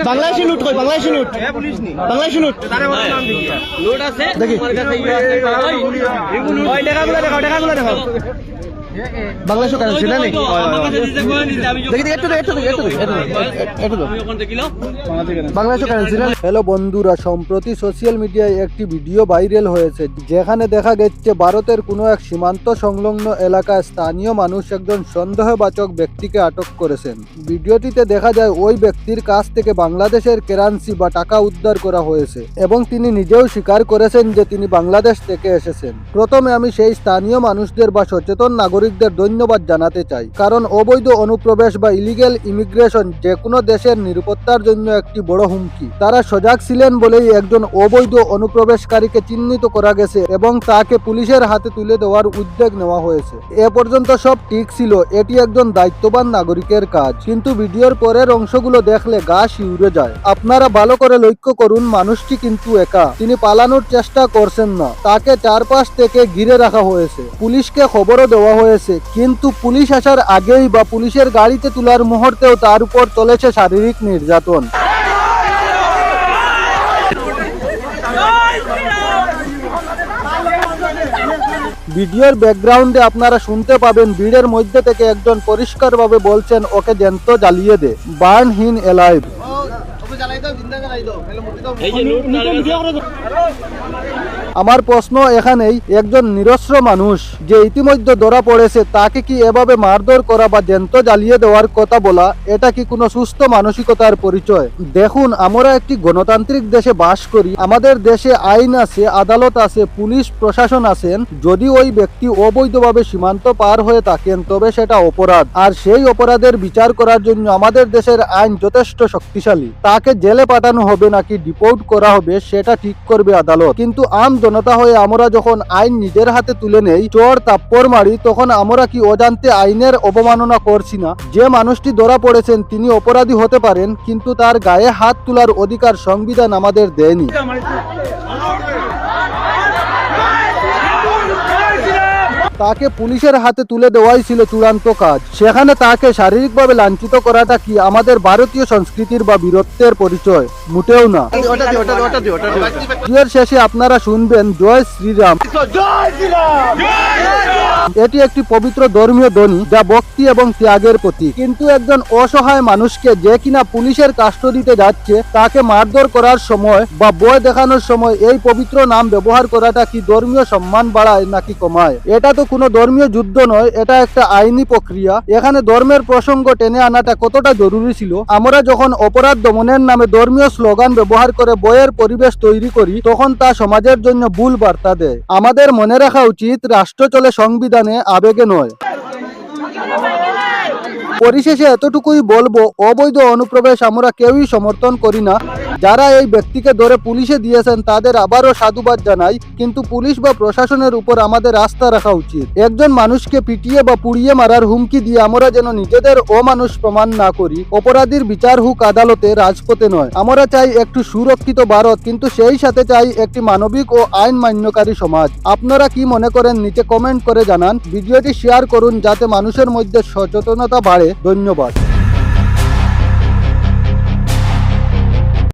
বাংলাদেশি লুট কই বাংলাদেশি লুট বাংলাদেশি লুট লুট আছে দেখি ওই টাকাগুলো দেখাও বাংলাদেশ কারেন্সি না নি দেখি বাংলাদেশ কারেন্সি না। হ্যালো বন্ধুরা, সম্প্রতি সোশ্যাল মিডিয়ায় একটি ভিডিও ভাইরাল হয়েছে যেখানে দেখা গেছে ভারতের কোনো এক সীমান্ত সংলগ্ন এলাকায় স্থানীয় মানুষ একজন সন্দেহবাচক ব্যক্তিকে আটক করেছেন। ভিডিওটিতে দেখা যায় ওই ব্যক্তির কাছ থেকে বাংলাদেশের কারেন্সি বা টাকা উদ্ধার করা হয়েছে এবং তিনি নিজেও স্বীকার করেছেন যে তিনি বাংলাদেশ থেকে এসেছেন। প্রথমে আমি সেই স্থানীয় মানুষদের বা সচেতন নাগরিকদের ধন্যবাদ জানাতে চাই, কারণ অবৈধ অনুপ্রবেশ বা ইলিগেল ইমিগ্রেশন যে কোনো দেশের নিরাপত্তার জন্য একটি বড় হুমকি। তারা সজাগ ছিলেন বলেই একজন অবৈধ অনুপ্রবেশকারীকে চিহ্নিত করা গেছে এবং তাকে পুলিশের হাতে তুলে দেওয়ার উদ্যোগ নেওয়া হয়েছে। এ পর্যন্ত সব ঠিক ছিল, এটি একজন দায়িত্ববান নাগরিকের কাজ, কিন্তু ভিডিওর পরের অংশগুলো দেখলে গা শিউরে যায়। আপনারা ভালো করে লক্ষ্য করুন, মানুষটি কিন্তু একা, তিনি পালানোর চেষ্টা করছেন না, তাকে চারপাশ থেকে ঘিরে রাখা হয়েছে। পুলিশকে খবরও দেওয়া হয়েছে, কিন্তু পুলিশ আসার আগেই বা পুলিশের গাড়িতে তোলার মুহূর্তেও তার উপর চলেছে শারীরিক নির্যাতন। ভিডিওর ব্যাকগ্রাউন্ডে আপনারা শুনতে পাবেন ভিড়ের মধ্যে থেকে একজন পরিষ্কারভাবে বলছেন, ওকে জ্যান্ত জ্বালিয়ে দে, বার্ন হিম অ্যালাইভ। আমার প্রশ্ন এখানেই, একজন নিরস্ত্র মানুষ যে ইতিমধ্যে ধরা পড়েছে তাকে কি এভাবে মারধর করা বা জ্যান্ত জ্বালিয়ে দেওয়ার কথা বলা, এটা কি কোনো সুস্থ মানসিকতার পরিচয়? দেখুন, আমরা একটি গণতান্ত্রিক দেশে বাস করি, আমাদের দেশে আইন আছে, আদালত আছে, পুলিশ প্রশাসন আছেন। যদি ওই ব্যক্তি অবৈধভাবে সীমান্ত পার হয়ে থাকেন তবে সেটা অপরাধ, আর সেই অপরাধের বিচার করার জন্য আমাদের দেশের আইন যথেষ্ট শক্তিশালী। তাকে জেলে পাঠানো হবে নাকি ডিপোর্ট করা হবে সেটা ঠিক করবে আদালত। কিন্তু আম জনতা হয়ে আমরা যখন আইন নিজের হাতে তুলে নেই, চোর তাপ্পর মারি, তখন আমরা কি অজান্তে আইনের অবমাননা করছি না? যে মানুষটি ধরা পড়েছেন তিনি অপরাধী হতে পারেন, কিন্তু তার গায়ে হাত তোলার অধিকার সংবিধান আমাদের দেয়নি। তাকে পুলিশের হাতে তুলে দেওয়াই ছিল চূড়ান্ত কাজ। সেখানে তাকে শারীরিকভাবে লাঞ্ছিত করাটা কি আমাদের ভারতীয় সংস্কৃতির বা বীরত্বের পরিচয়? মোটেও না। ভিডিওর শেষে আপনারা শুনবেন জয় শ্রীরাম। এটি একটি পবিত্র ধর্মীয় ধ্বনি যা ভক্তি এবং ত্যাগের প্রতীক। কিন্তু একজন অসহায় মানুষকে যে কিনা পুলিশের কাস্টডিতে যাচ্ছে, তাকে মারধর করার সময় বা ভয় দেখানোর সময় এই পবিত্র নাম ব্যবহার করাটা কি ধর্মীয় সম্মান বাড়ায় নাকি কমায়? এটা তো কোনো ধর্মীয় যুদ্ধ নয়, এটা একটা আইনি প্রক্রিয়া। এখানে ধর্মের প্রসঙ্গ টেনে আনাটা কতটা জরুরি ছিল? আমরা যখন অপরাধ দমনের নামে ধর্মীয় স্লোগান ব্যবহার করে ভয়ের পরিবেশ তৈরি করি, তখন তা সমাজের জন্য ভুল বার্তা দেয়। আমাদের মনে রাখা উচিত, রাষ্ট্র চলে সংবিধানে, আবেগে নয়। পরিশেষে এতটুকুই বলবো, অবৈধ অনুপ্রবেশ আমরা কেউই সমর্থন করি না। যারা এই ব্যক্তিকে ধরে পুলিশে দিয়েছেন তাদের আবারও সাধুবাদ জানাই, কিন্তু পুলিশ বা প্রশাসনের উপর আমাদের আস্থা রাখা উচিত। একজন মানুষকে পিটিয়ে বা পুড়িয়ে মারার হুমকি দিয়ে আমরা যেন নিজেদের অমানুষ প্রমাণ না করি। অপরাধীর বিচার হোক আদালতে, রাজপথে নয়। আমরা চাই একটু সুরক্ষিত ভারত, কিন্তু সেই সাথে চাই একটি মানবিক ও আইন মান্যকারী সমাজ। আপনারা কি মনে করেন নিচে কমেন্ট করে জানান। ভিডিওটি শেয়ার করুন যাতে মানুষের মধ্যে সচেতনতা বাড়ে। ধন্যবাদ।